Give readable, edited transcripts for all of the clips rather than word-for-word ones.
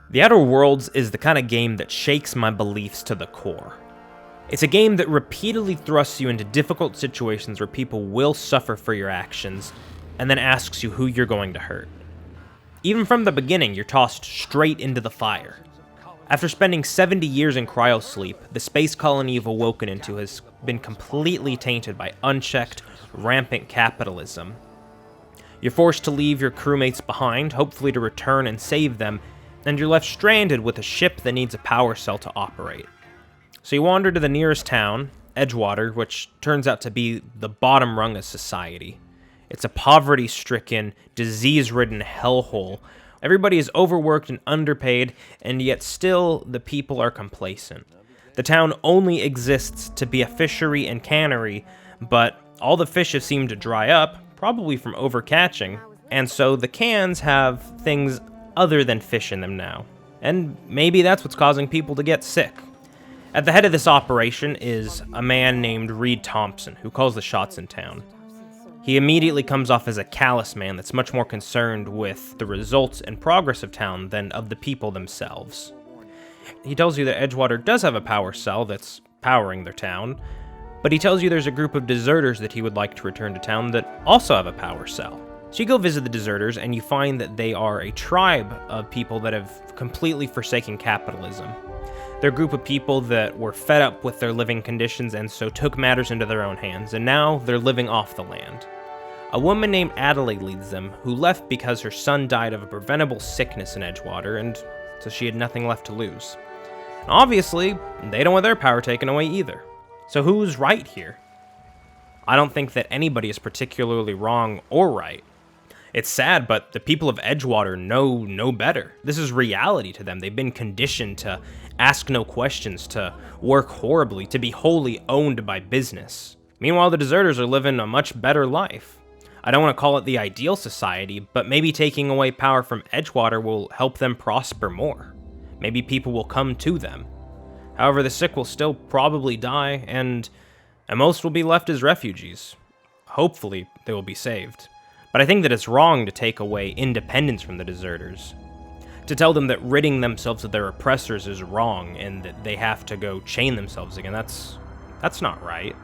The Outer Worlds is the kind of game that shakes my beliefs to the core. It's a game that repeatedly thrusts you into difficult situations where people will suffer for your actions, and then asks you who you're going to hurt. Even from the beginning, you're tossed straight into the fire. After spending 70 years in cryosleep, the space colony you've awoken into has been completely tainted by unchecked, rampant capitalism. You're forced to leave your crewmates behind, hopefully to return and save them, and you're left stranded with a ship that needs a power cell to operate. So you wander to the nearest town, Edgewater, which turns out to be the bottom rung of society. It's a poverty-stricken, disease-ridden hellhole. Everybody is overworked and underpaid, and yet still the people are complacent. The town only exists to be a fishery and cannery, but all the fish have seemed to dry up, probably from overcatching, and so the cans have things other than fish in them now. And maybe that's what's causing people to get sick. At the head of this operation is a man named Reed Thompson, who calls the shots in town. He immediately comes off as a callous man that's much more concerned with the results and progress of town than of the people themselves. He tells you that Edgewater does have a power cell that's powering their town, but he tells you there's a group of deserters that he would like to return to town that also have a power cell. So you go visit the deserters, and you find that they are a tribe of people that have completely forsaken capitalism. They're a group of people that were fed up with their living conditions and so took matters into their own hands, and now they're living off the land. A woman named Adelaide leads them, who left because her son died of a preventable sickness in Edgewater, and so she had nothing left to lose. And obviously, they don't want their power taken away either. So who's right here? I don't think that anybody is particularly wrong or right. It's sad, but the people of Edgewater know no better. This is reality to them. They've been conditioned to ask no questions, to work horribly, to be wholly owned by business. Meanwhile, the deserters are living a much better life. I don't want to call it the ideal society, but maybe taking away power from Edgewater will help them prosper more. Maybe people will come to them. However, the sick will still probably die, and most will be left as refugees. Hopefully, they will be saved. But I think that it's wrong to take away independence from the deserters. To tell them that ridding themselves of their oppressors is wrong and that they have to go chain themselves again, that's not right.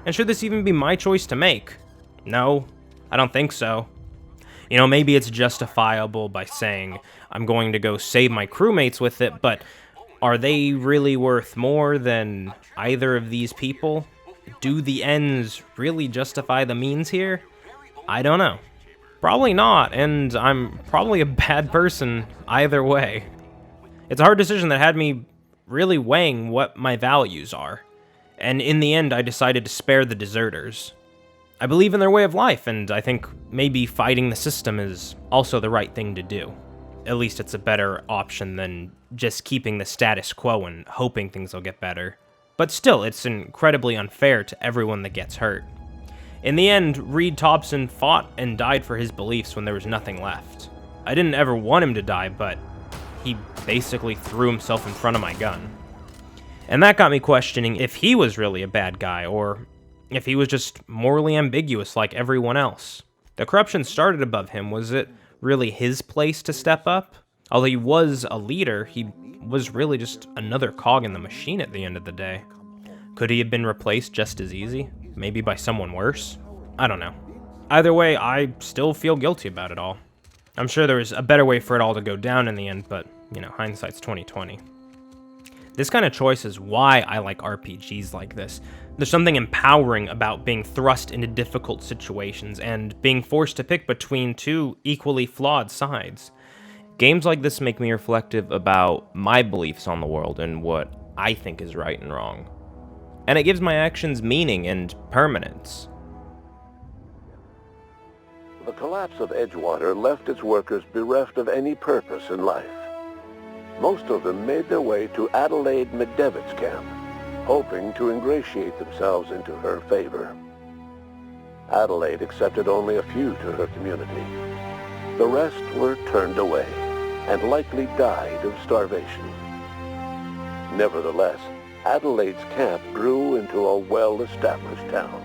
And should this even be my choice to make? No, I don't think so. You know, maybe it's justifiable by saying, I'm going to go save my crewmates with it, but are they really worth more than either of these people? Do the ends really justify the means here? I don't know. Probably not, and I'm probably a bad person either way. It's a hard decision that had me really weighing what my values are, and in the end I decided to spare the deserters. I believe in their way of life, and I think maybe fighting the system is also the right thing to do. At least it's a better option than just keeping the status quo and hoping things will get better. But still, it's incredibly unfair to everyone that gets hurt. In the end, Reed Thompson fought and died for his beliefs when there was nothing left. I didn't ever want him to die, but he basically threw himself in front of my gun. And that got me questioning if he was really a bad guy, or if he was just morally ambiguous like everyone else. The corruption started above him. Was it really his place to step up? Although he was a leader, he was really just another cog in the machine at the end of the day. Could he have been replaced just as easy? Maybe by someone worse? I don't know. Either way, I still feel guilty about it all. I'm sure there was a better way for it all to go down in the end, but, hindsight's 20/20. This kind of choice is why I like RPGs like this. There's something empowering about being thrust into difficult situations and being forced to pick between two equally flawed sides. Games like this make me reflective about my beliefs on the world and what I think is right and wrong. And it gives my actions meaning and permanence. The collapse of Edgewater left its workers bereft of any purpose in life. Most of them made their way to Adelaide McDevitt's camp, hoping to ingratiate themselves into her favor. Adelaide accepted only a few to her community. The rest were turned away and likely died of starvation. Nevertheless, Adelaide's camp grew into a well-established town.